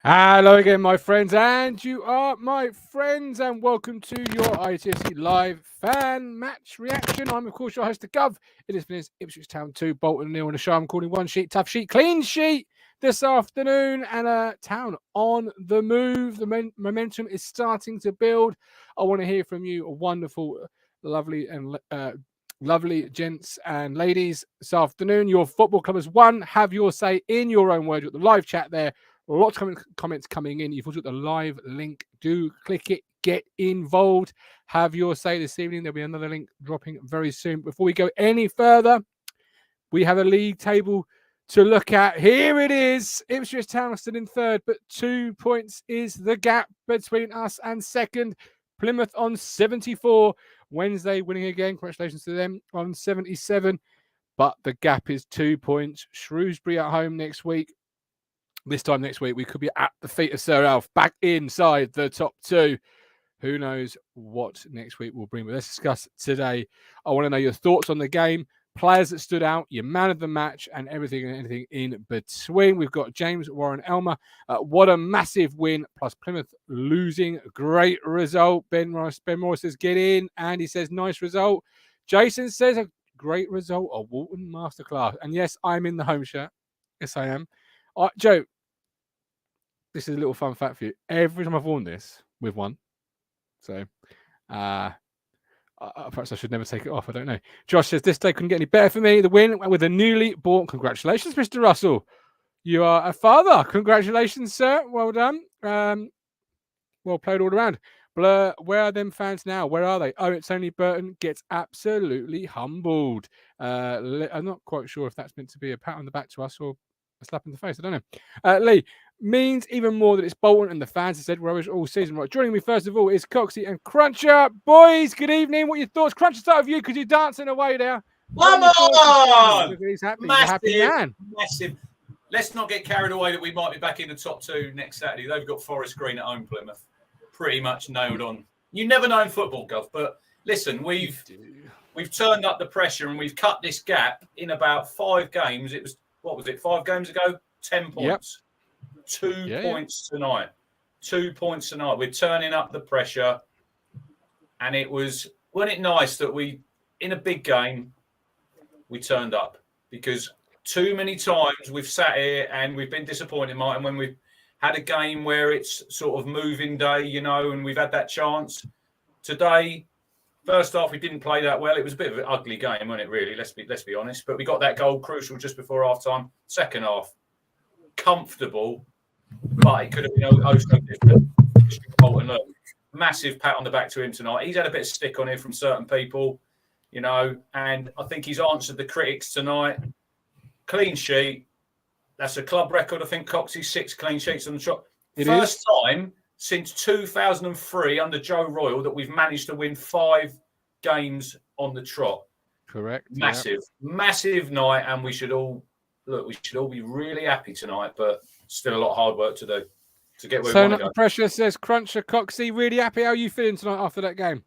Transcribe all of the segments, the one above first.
Hello again, my friends, and you are my friends, and welcome to your ITFC live fan match reaction. I'm, of course, your host, the Gov. It has been Ipswich Town 2, Bolton 0 on the show. I'm calling one sheet, tough sheet, clean sheet this afternoon, and Town on the move. The momentum is starting to build. I want to hear from you, wonderful, lovely, and lovely gents and ladies this afternoon. Your football club has won. Have your say in your own words with the live chat there. Lots of comments coming in. You've also got the live link. Do click it. Get involved. Have your say this evening. There'll be another link dropping very soon. Before we go any further, we have a league table to look at. Here it is. Ipswich Town still in third, but 2 points is the gap between us and second. Plymouth on 74. Wednesday winning again. Congratulations to them on 77. But the gap is 2 points. Shrewsbury at home next week. This time next week, we could be at the feet of Sir Alf, back inside the top two. Who knows what next week will bring? But let's discuss today. I want to know your thoughts on the game, players that stood out, your man of the match, and everything and anything in between. We've got James Warren Elmer. What a massive win, plus Plymouth losing. Great result. Ben Morris says, get in. Andy says, nice result. Jason says, a great result. A Walton masterclass. And yes, I'm in the home shirt. Yes, I am. Joe, this is a little fun fact for you. Every time I've worn this, we've won. So, perhaps I should never take it off. I don't know. Josh says, this day couldn't get any better for me. The win with a newly born. Congratulations, Mr. Russell. You are a father. Congratulations, sir. Well done. Well played all around. Blur, where are them fans now? Where are they? Oh, it's only Burton gets absolutely humbled. I'm not quite sure if that's meant to be a pat on the back to us or a slap in the face. I don't know. Lee, means even more that it's Bolton and the fans have said rubbish all season. Right, joining me first of all is Coxie and Cruncher. Boys, good evening. What are your thoughts? Cruncher, start with you because you're dancing away there. Come on! He's happy. He's a happy man. Massive. Let's not get carried away that we might be back in the top two next Saturday. They've got Forest Green at home, Plymouth. Pretty much nailed on. You never know in football, Gov, but listen, we've turned up the pressure and we've cut this gap in about 5 games. It was, what was it, 5 games ago? 10 points. Yep. 2 points tonight. 2 points tonight. We're turning up the pressure. And wasn't it nice that we, in a big game, we turned up? Because too many times we've sat here and we've been disappointed, Martin, when we've had a game where it's sort of moving day, you know, and we've had that chance. Today, first half, we didn't play that well. It was a bit of an ugly game, wasn't it, really? Let's be honest. But we got that goal crucial just before half-time. Second half, comfortable, but it could have been so different. Look, massive pat on the back to him tonight. He's had a bit of stick on here from certain people, you know, and I think he's answered the critics tonight. Clean sheet. That's a club record. I think Coxie 6 clean sheets on the trot. First time since 2003 under Joe Royal that we've managed to win 5 games on the trot. Correct. Massive night, and we should all be really happy tonight, but still a lot of hard work to do to get where we want to go. Pressure says Cruncher Coxie, really happy. How are you feeling tonight after that game?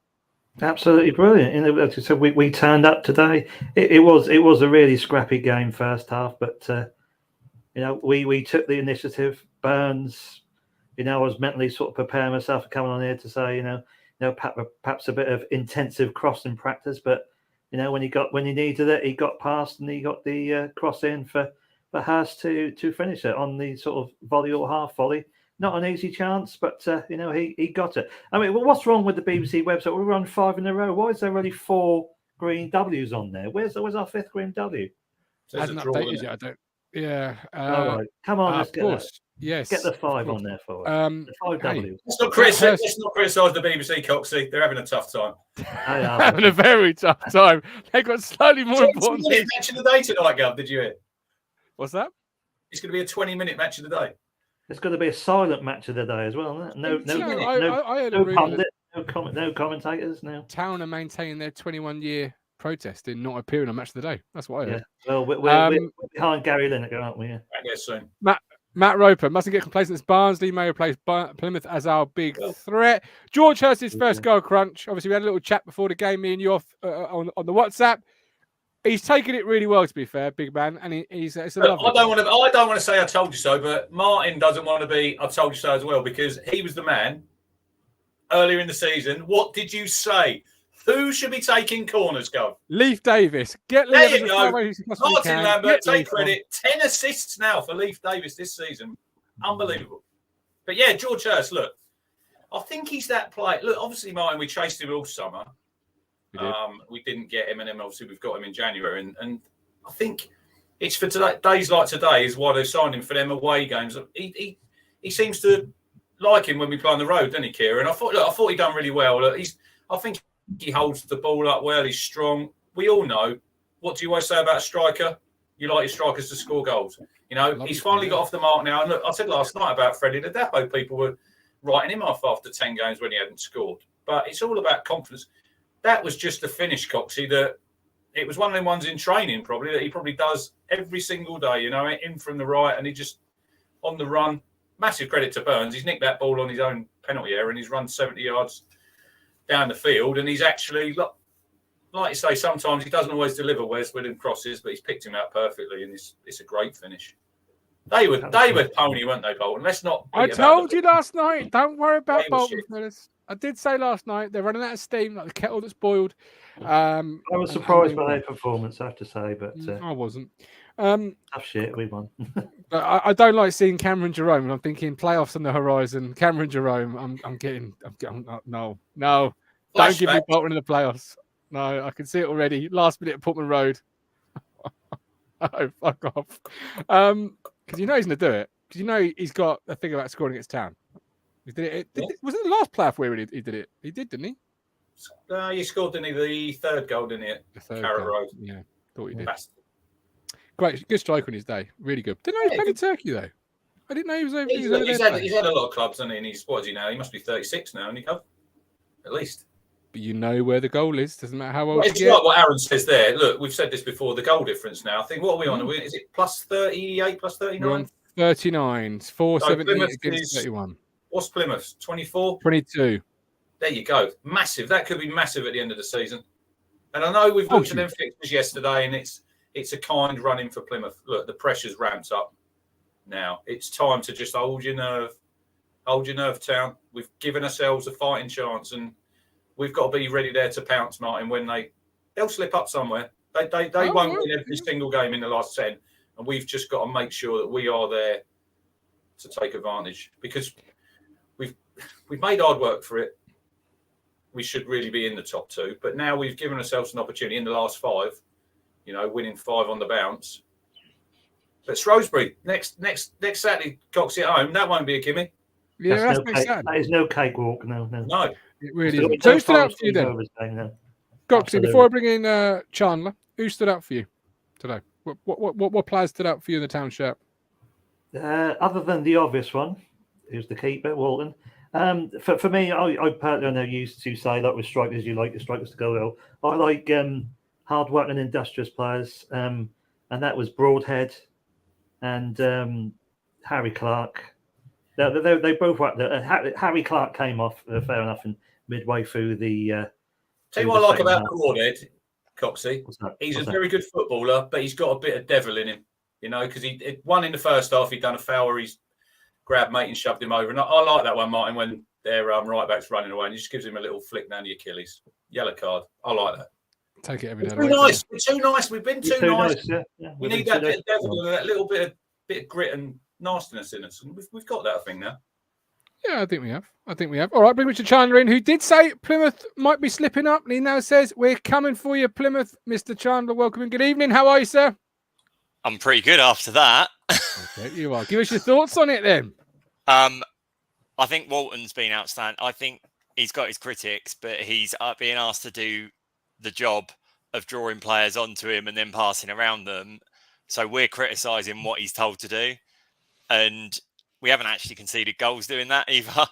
Absolutely brilliant. And so we turned up today. It was a really scrappy game first half, but you know, we took the initiative. Burns, you know, I was mentally sort of preparing myself for coming on here to say, you know, perhaps a bit of intensive crossing practice, but you know, when he needed it, he got past and he got the cross in for Hurst to finish it on the sort of volley or half volley. Not an easy chance, but you know, he got it. I mean, what's wrong with the BBC website? We're on 5 in a row. Why is there only 4 green W's on there? Where's our 5th green W? Hasn't updated yet. I don't. Yeah. All right. Come on, let's get that. Yes. Get the 5 on there for us. The 5 W's. Let's not criticise the BBC, Coxie. They're having a tough time. They are having a very tough time. They've got slightly more important things. Match of the day tonight, Gov. Did you hear? What's that? It's going to be a 20-minute match of the day. It's going to be a silent match of the day as well, isn't it? No commentators, no. Town are maintaining their 21-year protest in not appearing on Match of the Day. That's what I heard. Yeah. Well, we're behind Gary Lineker, aren't we? Yeah. I guess soon. Matt Roper mustn't get complacent as Barnsley may replace Plymouth as our big threat. George Hurst's first goal, Crunch. Obviously, we had a little chat before the game, me and you off on the WhatsApp. He's taken it really well, to be fair, big man, and he's it's a Look, lovely. I don't want to say I told you so, but Martin doesn't want to be I told you so as well, because he was the man earlier in the season. What did you say? Who should be taking corners, Gov? Leif Davis. Get There Leif you as go. far away as you possibly Martin can. Lambert, Get take Leif credit. 10 assists now for Leif Davis this season. Unbelievable. But yeah, George Hurst, look, I think he's that player. Look, obviously, Martin, we chased him all summer. We didn't get him, and then obviously we've got him in January. And I think it's for today, days like today is why they signed him for them away games. He seems to like him when we play on the road, doesn't he, Kieran? I thought he done really well. Look, I think he holds the ball up well. He's strong. We all know. What do you always say about a striker? You like your strikers to score goals. You know, he's finally got off the mark now. And look, I said last night about Freddie the Dapo, people were writing him off after 10 games when he hadn't scored. But it's all about confidence. That was just a finish, Coxie, that it was one of them ones in training probably that he probably does every single day, you know, in from the right, and he just on the run. Massive credit to Burns. He's nicked that ball on his own penalty area and he's run 70 yards down the field, and he's actually, like you say, sometimes he doesn't always deliver Wes with him crosses, but he's picked him out perfectly, and it's a great finish. They were pony, weren't they, Bolton? Let's not. I told you last night. Don't worry about Bolton, fellas. I did say last night they're running out of steam, like the kettle that's boiled. I was surprised by their performance, I have to say, but I wasn't. Tough shit, we won. But I don't like seeing Cameron Jerome, and I'm thinking playoffs on the horizon. Cameron Jerome, I'm getting no. Don't give me Bolton in the playoffs. No, I can see it already. Last minute at Portman Road. Oh, fuck off. Because you know he's going to do it. Because you know he's got a thing about scoring against Town. He did it. Was it the last playoff where he did it? He did, didn't he? He scored, didn't he? The third goal, didn't he? The third Carrot goal. Road. Yeah, thought he did. Bastard. Great, good striker on his day. Really good. Didn't know he was playing in Turkey though. I didn't know he was over. He's had a lot of clubs, hasn't he? And what is he now? He must be 36 now, and he at least. But you know where the goal is. Doesn't matter how old. It's like what Aaron says there. Look, we've said this before. The goal difference now. I think what are we on? Is it plus 38, plus 39? 39. 470 against 31. What's Plymouth's? 24? 22. There you go. Massive. That could be massive at the end of the season. And I know we've looked at them fixtures yesterday, and it's a kind run-in for Plymouth. Look, the pressure's ramped up now. It's time to just hold your nerve. Hold your nerve, Town. We've given ourselves a fighting chance, and we've got to be ready there to pounce, Martin, when they'll slip up somewhere. They won't win every single game in the last 10, and we've just got to make sure that we are there to take advantage, because we've made hard work for it. We should really be in the top 2, but now we've given ourselves an opportunity in the last 5, you know, winning 5 on the bounce. But Shrewsbury next Saturday, Coxie at home. That won't be a gimme. Yeah, that's next Saturday. That is no cakewalk. No. It really isn't. So who stood out for you then? Coxie, before I bring in Chandler, who stood out for you today? What players stood out for you in the Town shirt? Other than the obvious one, who's the keeper, Walton. For me, I personally used to say that with strikers, you like your strikers to go well. I like hard-working, industrious players, and that was Broadhead and Harry Clark. They both worked there. Harry Clark came off, fair enough, and midway through the... Tell you what I like about Broadhead, Coxie. He's a very good footballer, but he's got a bit of devil in him, you know, because he won in the first half. He'd done a foul where he's grabbed mate and shoved him over. And I like that one, Martin, when their right back's running away and he just gives him a little flick down the Achilles. Yellow card. I like that. Take it every day. We're too nice. We've been too nice. Yeah. We need that bit of devil and that little bit of grit and nastiness in us. And we've got that thing now. Yeah, I think we have. All right, bring Richard Chandler in, who did say Plymouth might be slipping up. And he now says, we're coming for you, Plymouth. Mr. Chandler, welcome and good evening. How are you, sir? I'm pretty good after that. Okay, you are. Give us your thoughts on it then. I think Walton's been outstanding. I think he's got his critics, but he's being asked to do the job of drawing players onto him and then passing around them. So we're criticising what he's told to do. And we haven't actually conceded goals doing that either.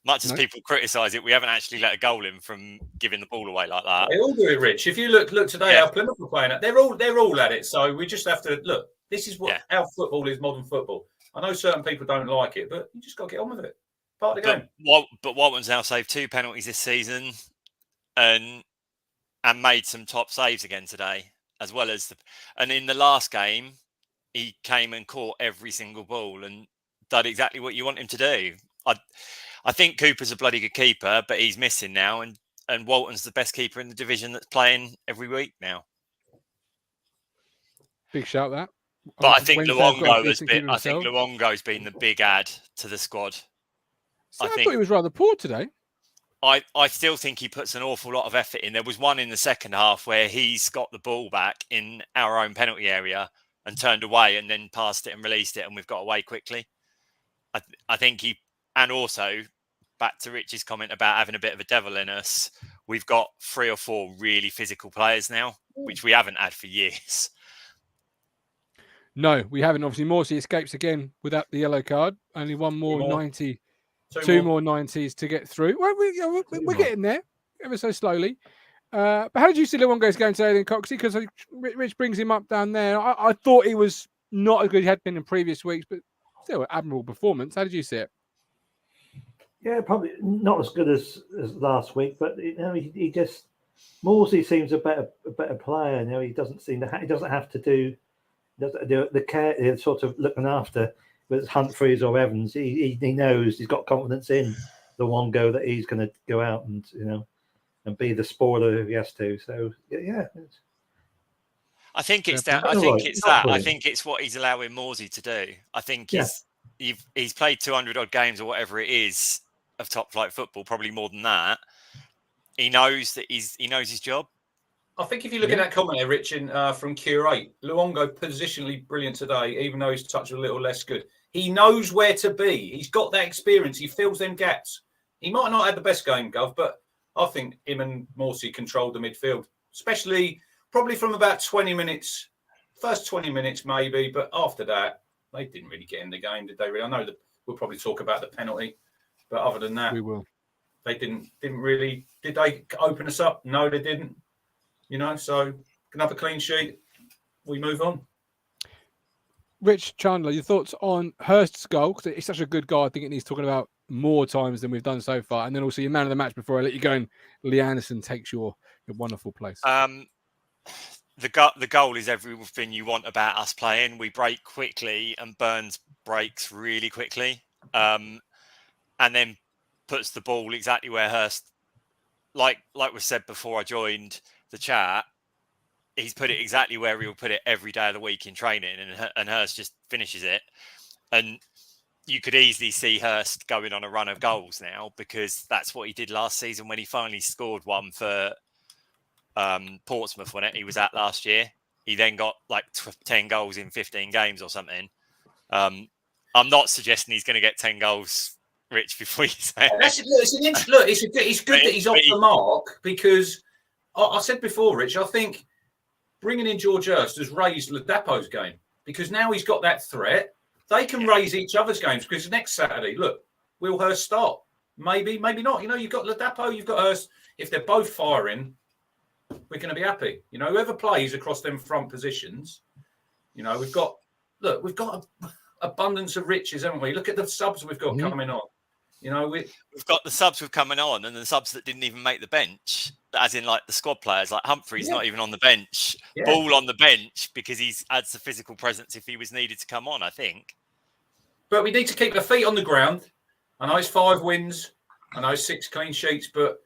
Much as people criticise it, we haven't actually let a goal in from giving the ball away like that. They all do it, Rich. If you look today, how Plymouth are playing it, they're all at it. So we just have to look. This is what our football is, modern football. I know certain people don't like it, but you just got to get on with it. Part of the game. But Walton's now saved 2 penalties this season and made some top saves again today. as well as and in the last game, he came and caught every single ball and did exactly what you want him to do. I think Cooper's a bloody good keeper, but he's missing now, and Walton's the best keeper in the division that's playing every week now. Big shout that. But I think Wednesday I've got a Luongo has decent been. keeper I think himself. Luongo's been the big add to the squad. I thought he was rather poor today. I still think he puts an awful lot of effort in. There was one in the second half where he's got the ball back in our own penalty area and turned away and then passed it and released it, and we've got away quickly. I think and also back to Rich's comment about having a bit of a devil in us, we've got 3 or 4 really physical players now, which we haven't had for years. No, we haven't. Obviously, Morsey escapes again without the yellow card. Only one more 90. Two more 90s to get through. Well, we're getting there ever so slowly. But how did you see Luongo's game today then, Coxie? Because Rich brings him up down there. I thought he was not as good as he had been in previous weeks, but still an admirable performance. How did you see it? Yeah, probably not as good as last week, but he just Morsey seems a better player. He doesn't seem to he doesn't have to do the care, sort of looking after. Whether it's Humphreys or Evans, he knows he's got confidence in the one go that he's going to go out and and be the spoiler if he has to. So yeah, I think it's that. I think it's that. I think it's what he's allowing Morsey to do. I think he's played 200 odd games or whatever it is of top flight football, probably more than that. He knows that he knows his job. I think if you look at that comment there, Rich, from Q8, Luongo positionally brilliant today, even though his touch was a little less good. He knows where to be. He's got that experience. He fills them gaps. He might not have the best game, Gov, but I think him and Morsey controlled the midfield, especially probably from about 20 minutes, first 20 minutes maybe, but after that, they didn't really get in the game, did they? Really? I know that we'll probably talk about the penalty, but other than that, we will. They didn't really. Did they open us up? No, they didn't. So another clean sheet. We move on. Rich Chandler, your thoughts on Hurst's goal? Because it's such a good goal. I think it needs talking about more times than we've done so far. And then also your man of the match before I let you go and Lee Anderson takes your wonderful place. The goal is everything you want about us playing. We break quickly and Burns breaks really quickly. And then puts the ball exactly where Hurst, like we said before I joined the chat, he's put it exactly where he'll put it every day of the week in training, and Hurst just finishes it. And you could easily see Hurst going on a run of goals now, because that's what he did last season when he finally scored one for Portsmouth when he was at last year. He then got like 10 goals in 15 games or something. I'm not suggesting he's going to get 10 goals, Rich, before you say it. It's good that he's off the mark, because I said before, Rich, I think bringing in George Hurst has raised Ladapo's game, because now he's got that threat. They can raise each other's games, because next Saturday, look, will Hurst start? Maybe, maybe not. You've got Ladapo, you've got Hurst. If they're both firing, we're going to be happy. Whoever plays across them front positions, we've got abundance of riches, haven't we? Look at the subs we've got coming on. We've got the subs we've coming on, and the subs that didn't even make the bench, as in like the squad players, like Humphreys not even on the bench, Ball on the bench because he adds the physical presence if he was needed to come on, I think. But we need to keep our feet on the ground. I know it's 5 wins, I know it's 6 clean sheets, but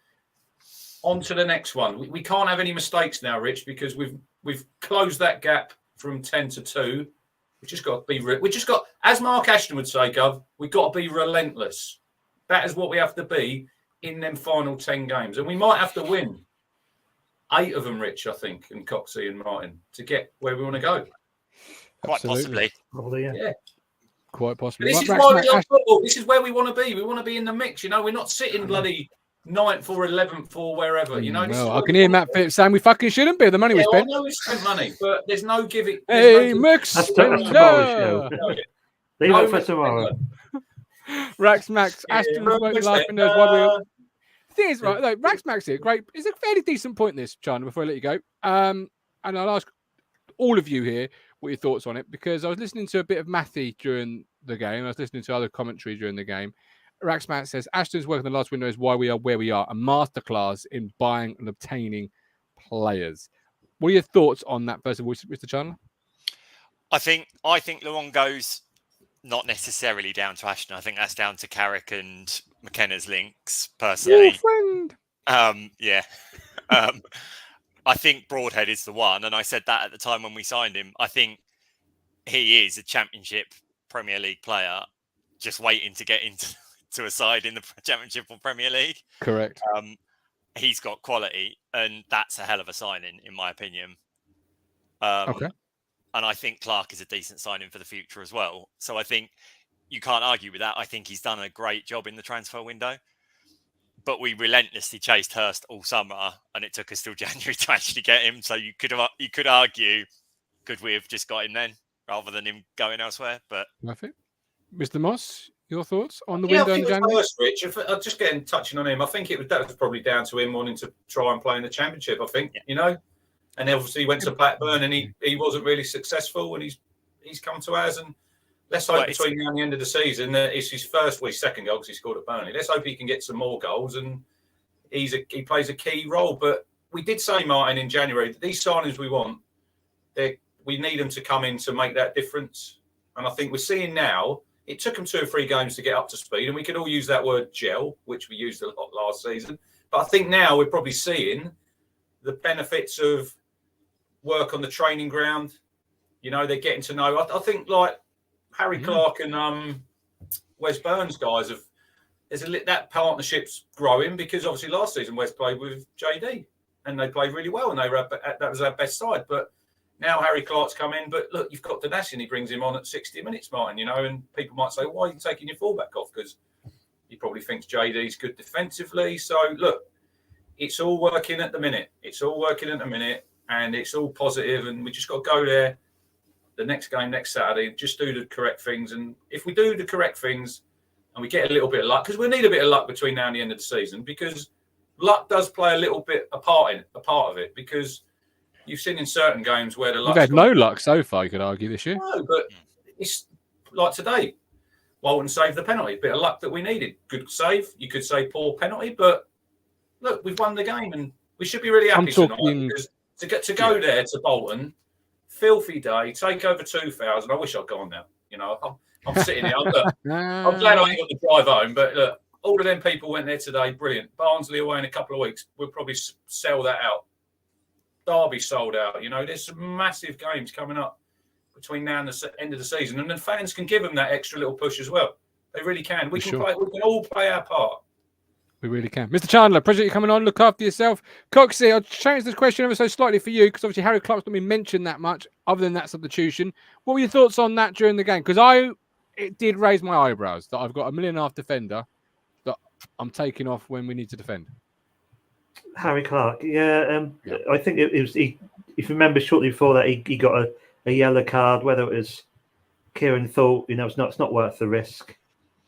on to the next one. We can't have any mistakes now, Rich, because we've closed that gap from 10 to 2. We just got to be. As Mark Ashton would say, Gov, we've got to be relentless. That is what we have to be in them final 10 games. And we might have to win 8 of them, Rich, I think, and Coxie and Martin, to get where we want to go. Quite possibly. Probably, yeah. Quite possibly. This is why we love football. This is where we want to be. We want to be in the mix. We're not sitting bloody 9th or 11th or wherever. Well, I can hear Matt Phillips saying we fucking shouldn't be. The money we spent. I know we spent money, but there's no giving. Hey, Mix. That's tomorrow's show. Leave it for tomorrow. Rax Max, Aston smoking laughing knows why we. The thing is, right? Like, Rax Max here, great. It's a fairly decent point. This, Chandler, before I let you go, and I'll ask all of you here what your thoughts on it, because I was listening to a bit of Matthew during the game. I was listening to other commentary during the game. Rax Max says Ashton's work in the last window is why we are where we are. A masterclass in buying and obtaining players. What are your thoughts on that, first of all, Mr. Chandler? I think Luongo's not necessarily down to Ashton. I think that's down to Carrick and McKenna's links, personally. Your friend. Yeah. I think Broadhead is the one, and I said that at the time when we signed him. I think he is a Championship Premier League player, just waiting to get into a side in the Championship or Premier League. Correct. He's got quality, and that's a hell of a signing, in my opinion. Okay. And I think Clark is a decent signing for the future as well. So I think you can't argue with that. I think he's done a great job in the transfer window. But we relentlessly chased Hurst all summer, and it took us till January to actually get him. So you could argue, could we have just got him then, rather than him going elsewhere? But Perfect. Mr. Moss, your thoughts on the window in January? First, Rich, just touching on him, I think that was probably down to him wanting to try and play in the Championship. I think, and obviously he went to Blackburn and he wasn't really successful, and he's come to ours. And let's hope between now and the end of the season that it's his second goal because he scored at Burnley. Let's hope he can get some more goals and he plays a key role. But we did say, Martin, in January that these signings we want, we need them to come in to make that difference. And I think we're seeing now. It took them 2 or 3 games to get up to speed, and we could all use that word gel, which we used a lot last season. But I think now we're probably seeing the benefits of work on the training ground. They're getting to know. I think like Harry Clark and Wes Burns guys that partnership's growing because obviously last season Wes played with JD and they played really well and that was our best side. But now Harry Clark's come in, but look, you've got Danasi and he brings him on at 60 minutes, Martin, and people might say, why are you taking your fullback off? Because he probably thinks JD's good defensively. So, look, it's all working at the minute. And it's all positive, and we just got to go there the next game, next Saturday, just do the correct things. And if we do the correct things and we get a little bit of luck, because we need a bit of luck between now and the end of the season, because luck does play a little bit a part of it, because you've seen in certain games where the luck. We've had no luck so far, you could argue, this year. No, but it's like today. Walton saved the penalty. Bit of luck that we needed. Good save. You could say poor penalty, but look, we've won the game and we should be really happy tonight. Because to go there to Bolton, filthy day, take over 2,000. I wish I'd gone now. I'm sitting here. I'm glad I ain't got the drive home, but look, all of them people went there today. Brilliant. Barnsley away in a couple of weeks. We'll probably sell that out. Derby sold out. There's some massive games coming up between now and the end of the season, and the fans can give them that extra little push as well. They really can. We can all play our part. We really can. Mr. Chandler, appreciate you coming on. Look after yourself. Coxie, I'll change this question ever so slightly for you, because obviously Harry Clark's not been mentioned that much other than that substitution. What were your thoughts on that during the game? Because it did raise my eyebrows that I've got a 1.5 million defender that I'm taking off when we need to defend. Harry Clark, I think it was. If you remember, shortly before that, he got a yellow card. Whether it was Kieran thought, it's not worth the risk.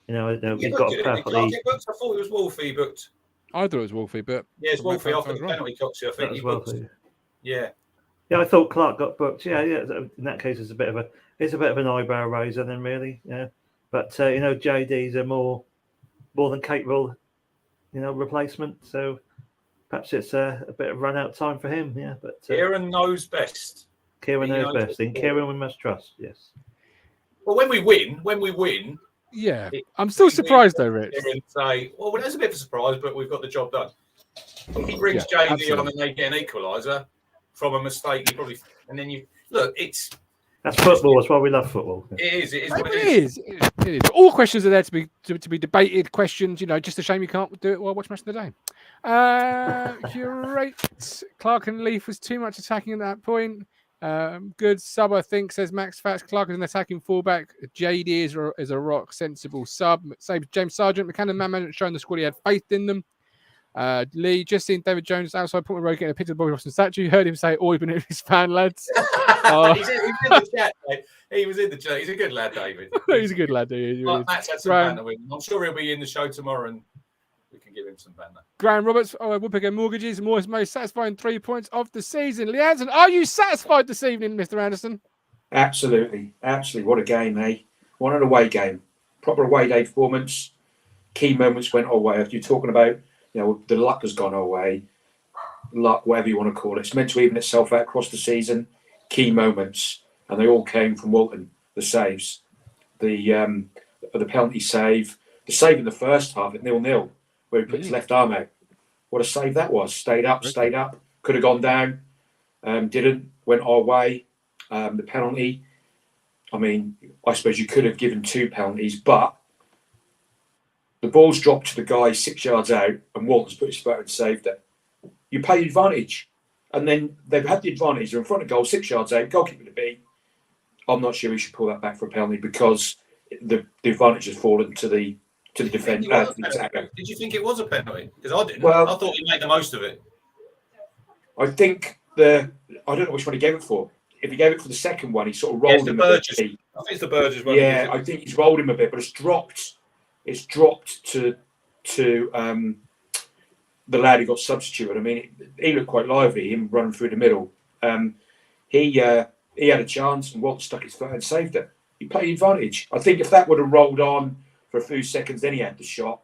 He got a perfectly. I thought it was Wolfie booked. I thought it was Wolfie, but it's Wolfie off the penalty, Coxie. I think he booked. Yeah, I thought Clark got booked. Yeah. In that case, it's a bit of an eyebrow raiser, then really. Yeah, but JD's a more than capable, replacement. So. Perhaps it's a bit of run-out time for him, yeah. But Kieran knows best. Kieran knows best. In Kieran, we must trust, yes. Well, when we win, yeah. I'm still surprised though, Rich. Kieran say, well, that's a bit of a surprise, but we've got the job done. If he brings JD on and they get an equaliser from a mistake, and then that's football. That's why we love football. It is. It is. All questions are there to be debated. Questions, just a shame you can't do it while watching Match of the Day. Great. Clark and Leaf was too much attacking at that point. Good sub, I think, says Max Fats. Clark is an attacking fullback. JD is a rock sensible sub. Same James Sargent. McCann and Man showing the squad he had faith in them. Lee, just seen David Jones outside Portman Road getting a picture of Bobby Robson statue. Heard him say, "Always been a his fan, lads." He's in the chat, mate. He was in the chat. He's a good lad, David. He's a good lad, dude. Matt's had some banter with him. I'm sure he'll be in the show tomorrow and we can give him some banter. Graham Roberts, Woodpecker Mortgages, most satisfying 3 points of the season. Lee Anderson, are you satisfied this evening, Mr. Anderson? Absolutely. What a game, eh? What an away game. Proper away day performance. Key moments went our way. You're talking about, the luck has gone our way. luck, whatever you want to call it. It's meant to even itself out across the season. Key moments, and they all came from Walton. The saves, the penalty save, the save in the first half at 0-0, where he put his left arm out. What a save that was! Stayed up. Could have gone down. Didn't. Went our way. The penalty. I mean, I suppose you could have given 2 penalties, but the ball's dropped to the guy 6 yards out, and Walton's put his foot out and saved it. You pay the advantage, and then they've had the advantage. They're in front of goal, 6 yards out, goalkeeper to beat. I'm not sure we should pull that back for a penalty because the advantage has fallen to the defence. Did you think it was a penalty? Because I didn't. Well, I thought he made the most of it. I think I don't know which one he gave it for. If he gave it for the second one, he sort of rolled him a bit. I think it's the Burgess one. Yeah, I think he's rolled him a bit, but it's dropped to the lad who got substituted. I mean, he looked quite lively, him running through the middle. He had a chance, and Walton stuck his foot and saved it. He played advantage. I think if that would have rolled on for a few seconds, then he had the shot.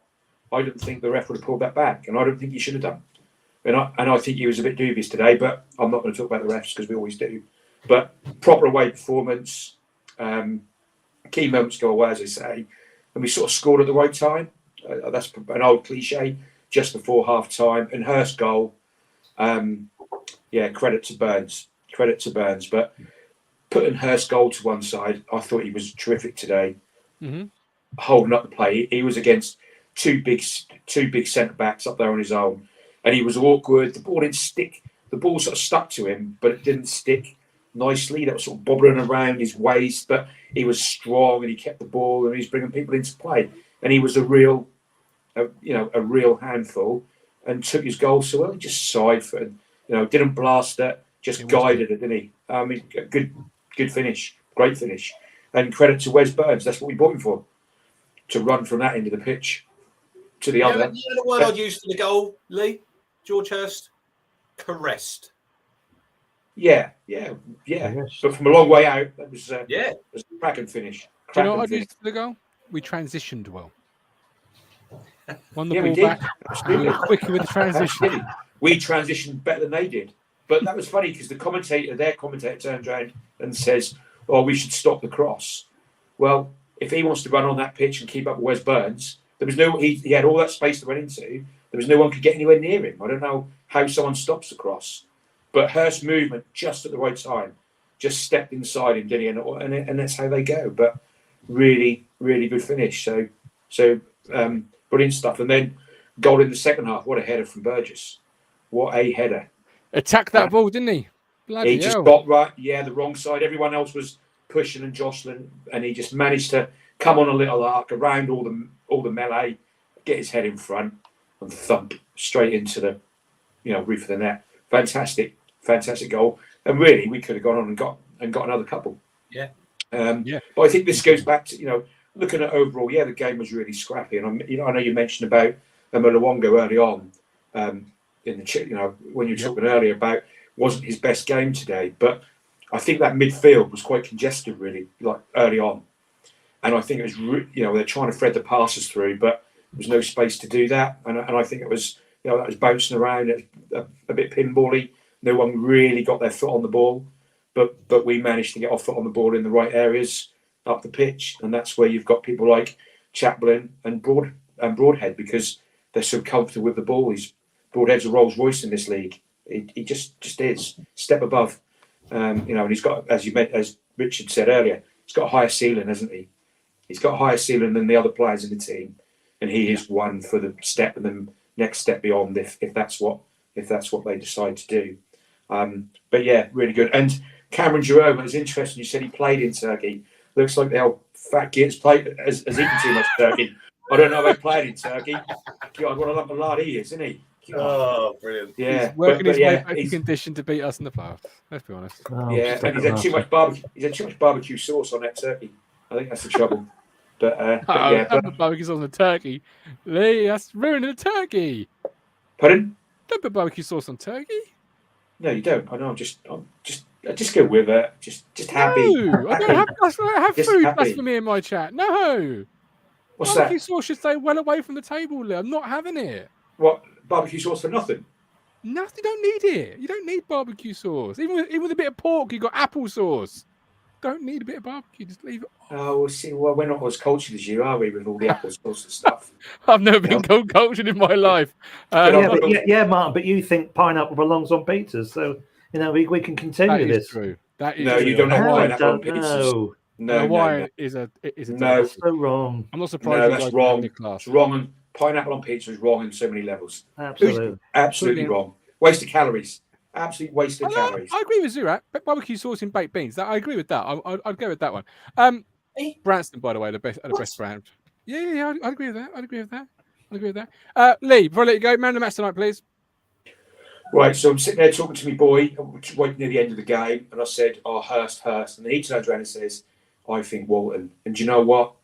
I don't think the ref would have pulled that back, and I don't think he should have done. And I think he was a bit dubious today, but I'm not going to talk about the refs because we always do. But proper away performance, key moments go away, as I say, and we sort of scored at the right time. That's an old cliche, just before half time. And Hurst's goal, credit to Burns. But putting Hurst's goal to one side, I thought he was terrific today, holding up the play. He was against two big centre backs up there on his own, and he was awkward. The ball didn't stick. The ball sort of stuck to him, but it didn't stick nicely. That was sort of bobbling around his waist, but he was strong and he kept the ball and he was bringing people into play. And he was a real handful, and took his goal so well. He just side-footed, didn't blast it, just guided it, didn't he? I mean, good finish, great finish, and credit to Wes Burns. That's what we bought him for, to run from that end of the pitch to the other. You know the word I'd use for the goal, Lee? George Hurst? Caressed. Yeah. But from a long way out, that was a cracking finish. Do you know what I'd use for the goal? We transitioned well. Won the ball we did. back. We were quicker with the transition. We transitioned better than they did. But that was funny because their commentator turns around and says, "Oh, we should stop the cross." Well, if he wants to run on that pitch and keep up with Wes Burns, he had all that space to run into. There was no one could get anywhere near him. I don't know how someone stops the cross, but Hurst's movement just at the right time, just stepped inside him, didn't he? And that's how they go. But really, really good finish. So brilliant stuff. And then goal in the second half. What a header from Burgess! What a header! Attacked that ball, didn't he? Bloody he just got right. Yeah, the wrong side. Everyone else was pushing and jostling, and he just managed to come on a little arc around all the melee, get his head in front, and thump straight into the roof of the net. Fantastic goal. And really, we could have gone on and got another couple. Yeah. But I think this goes back to looking at overall. Yeah, the game was really scrappy, and I know you mentioned about Mulawongo early on. In the when you were talking earlier about wasn't his best game today, but I think that midfield was quite congested really, like early on, and I think it was they're trying to thread the passes through, but there was no space to do that, and I think it was that was bouncing around a bit pinbally. No one really got their foot on the ball, but we managed to get our foot on the ball in the right areas up the pitch, and that's where you've got people like Chaplin and Broadhead because they're so comfortable with the ball. Broadhead's a Rolls Royce in this league. He just is step above, and he's got, as Richard said earlier, he's got a higher ceiling, hasn't he? He's got a higher ceiling than the other players in the team, and he is one for the step and the next step beyond if that's what they decide to do. But yeah, really good. And Cameron Jerome, it was interesting. You said he played in Turkey. Looks like the old fat gits played has eaten too much turkey. I don't know if they played in Turkey. God, what a lump of lard he is, isn't he? Oh, brilliant! Yeah, he's working his way back in condition to beat us in the playoffs. Let's be honest. And he's had too much barbecue. He's had too much barbecue sauce on that turkey. I think that's the trouble. But barbecue sauce on the turkey, Lee. That's ruining the turkey. Pardon? Don't put barbecue sauce on turkey. No, you don't. I know. I just go with it. Just happy. No, I don't have food. That's for me in my chat. No. What's barbecue that? sauce should stay well away from the table, Lee. I'm not having it. What, barbecue sauce for nothing? Nothing. You don't need it. You don't need barbecue sauce. Even with a bit of pork, you got apple sauce. Don't need a bit of barbecue. Just leave it. Oh, well, see, well, we're not as cultured as you, are we, with all the apple sauce and stuff? I've never been No. cultured in my life. Martin, but you think pineapple belongs on pizzas, so we can continue That is this. true. That is No, true. you don't have No, I pineapple on don't pizzas. know. No, Hawaiian is a No. delicacy. So wrong. I'm not surprised No, you that's guys wrong. have any class. It's wrong, and pineapple on pizza is wrong in so many levels. Absolutely. Absolutely Brilliant. wrong. Waste of calories. Absolute waste of calories. I agree with Zurat. Barbecue sauce in baked beans. I agree with that. I'd go with that one. Branston, by the way, the best brand. Yeah. I'd agree with that. I'd agree with that. Lee, before I let you go, man of the match tonight, please. Right, so I'm sitting there talking to my boy, right near the end of the game, and I said, Hurst. And he turns around and says, I think Walton. And do you know what?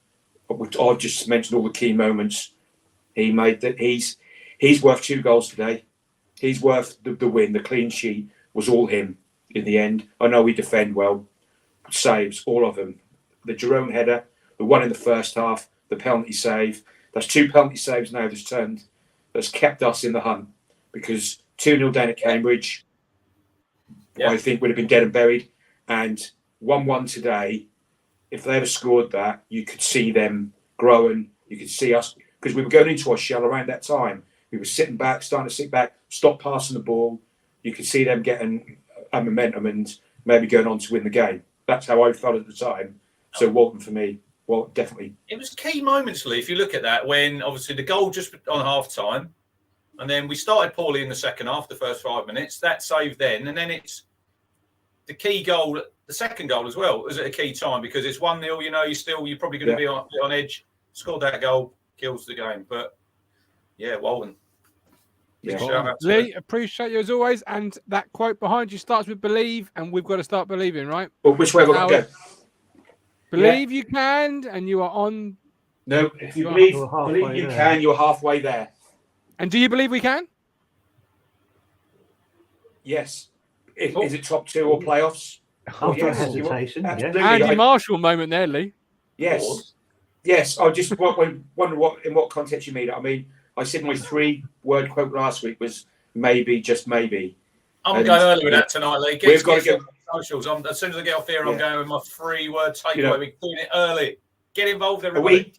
I've just mentioned all the key moments he made. That he's worth 2 goals today. He's worth the win. The clean sheet was all him in the end. I know we defend well. Saves, all of them. The Jerome header, the one in the first half, the penalty save. That's 2 penalty saves now that's kept us in the hunt, because 2-0 down at Cambridge, I think would have been dead and buried. And 1-1 today, if they ever scored that, you could see them growing. You could see us, because we were going into our shell around that time. We were starting to sit back, stop passing the ball. You could see them getting a momentum and maybe going on to win the game. That's how I felt at the time. So Walton for me, definitely. It was key moments, Lee, if you look at that, when obviously the goal just on half time, and then we started poorly in the second half, the first 5 minutes. That save then, and then it's the key goal, the second goal as well, was at a key time, because it's 1-0. You're probably going to be on edge. Scored that goal, kills the game. But yeah, Walton. Yeah. Lee, appreciate you as always. And that quote behind you starts with believe, and we've got to start believing, right? Well, which way have I got to go? Believe you can, and you are on. No, if you believe you can, you're halfway there. And do you believe we can? Yes. Is it top 2 or playoffs? After hesitation, Andy Marshall moment there, Lee. Yes. Yes. I just wonder in what context you mean it. I mean, I said my 3-word quote last week was maybe, just maybe. I'm going early with that tonight, Lee. We've got to go socials. As soon as I get off here, I'm going with my 3-word takeaway. We're doing it early. Get involved, everybody.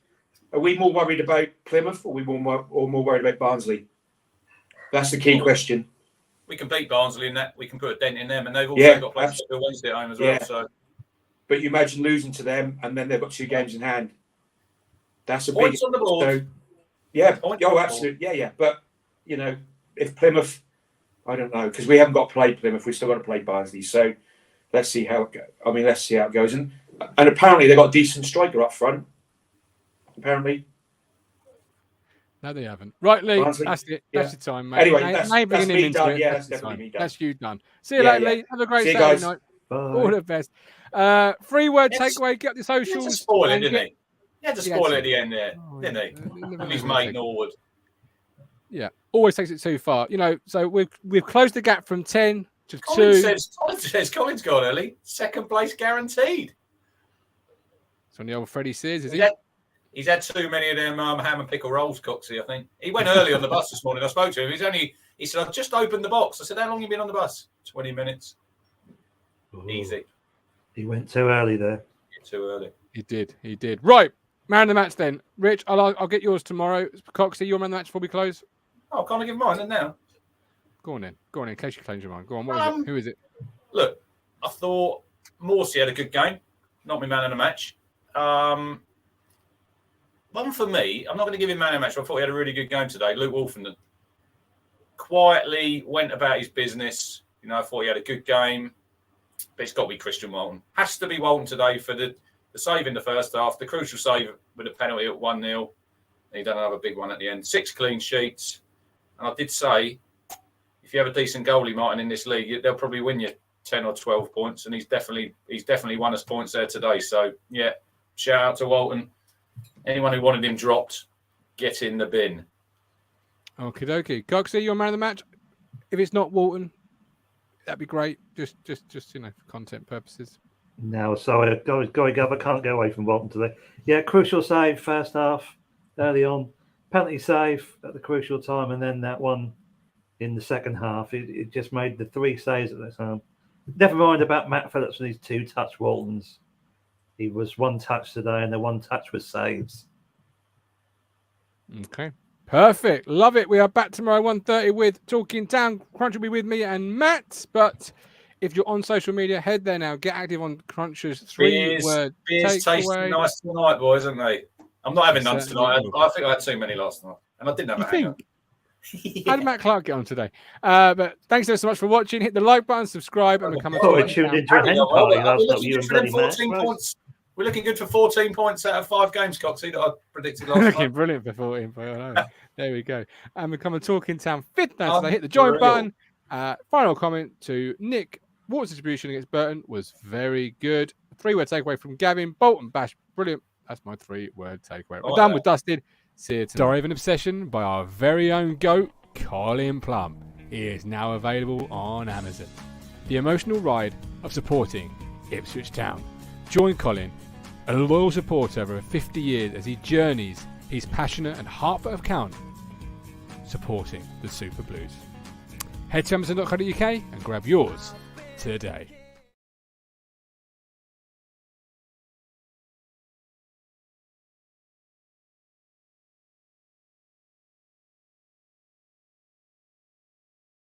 Are we more worried about Plymouth, or are we more worried about Barnsley? That's the key question. We can beat Barnsley in that. We can put a dent in them, and they've also got players for Wednesday at home as well. So, but you imagine losing to them, and then they've got 2 games in hand. That's a points big on the board. So, absolutely, yeah. But if Plymouth, I don't know, because we haven't got to play Plymouth. We've still got to play Barnsley. So let's see how it goes. Let's see how it goes. And apparently they've got a decent striker up front. Apparently. No, they haven't. Right, Lee. Barnsley. That's it. That's your time, mate. Anyway, that's me done. Yeah, that's definitely me done. That's you done. See you later, Lee. Have a great Saturday night. Bye. All the best. 3-word takeaway. Get the socials. He had to spoil it, didn't he? He had to spoil it at the end there, didn't he? His mate Norwood. Yeah, always takes it too far. So we've closed the gap from 10 to 2. Colin's gone early. Second place guaranteed. It's on the old Freddie Sears, is he? He's had too many of them ham and pickle rolls, Coxie, I think. He went early on the bus this morning. I spoke to him. He said, I've just opened the box. I said, how long have you been on the bus? 20 minutes. Ooh. Easy. He went too early there. Too early. He did. Right. Man of the match then. Rich, I'll get yours tomorrow. Coxie, your man of the match before we close? Oh, can't I give mine then now? Go on, in case you change your mind. Go on, what is it? Who is it? Look, I thought Morsey had a good game. Not my man of the match. One for me, I'm not going to give him man of the match, but I thought he had a really good game today. Luke Wolfenden quietly went about his business. I thought he had a good game. But it's got to be Christian Walton. Has to be Walton today for the save in the first half, the crucial save with a penalty at 1-0. He done another big one at the end. 6 clean sheets. And I did say, if you have a decent goalie, Martin, in this league, they'll probably win you 10 or 12 points. And he's definitely won us points there today. So, yeah, shout out to Walton. Anyone who wanted him dropped, get in the bin. Okie dokie. Coxie, your man of the match. If it's not Walton, that'd be great. Just for content purposes. No, sorry, Gory Gov, I can't go away from Walton today. Yeah, crucial save first half, early on. Penalty save at the crucial time, and then that one in the second half. It just made the 3 saves at the time. Never mind about Matt Phillips and his 2-touch Waltons. He was 1 touch today, and the 1 touch was saves. Okay. Perfect. Love it. We are back tomorrow 1:30 with Talking Town. Crunch will be with me and Matt. But if you're on social media, head there now. Get active on Cruncher's 3-word beers tasting takeaway. nice tonight, boys, aren't they? I'm not having none Certainly tonight. I think I had too many last night. And I didn't have You a hangover. How did Matt Clark get on today? But thanks so much for watching. Hit the like button, subscribe, and become a Oh, I Talking tuned Town. into a hen party last night. You and bloody Matt. 14 Right. points. We're looking good for 14 points out of 5 games, Coxie, that I predicted last Looking night. brilliant for 14. There we go. And become a Talking Town 5th now. So they hit the join button. Final comment to Nick. Water's distribution against Burton was very good. 3-word takeaway from Gavin. Bolton bash. Brilliant. That's my 3-word takeaway. We're done with Dusted. See you tonight. Story of an Obsession by our very own GOAT, Colin Plum. He is now available on Amazon. The emotional ride of supporting Ipswich Town. Join Colin, a loyal supporter over 50 years, as he journeys his passionate and heartfelt account supporting the Super Blues. Head to amazon.co.uk and grab yours today.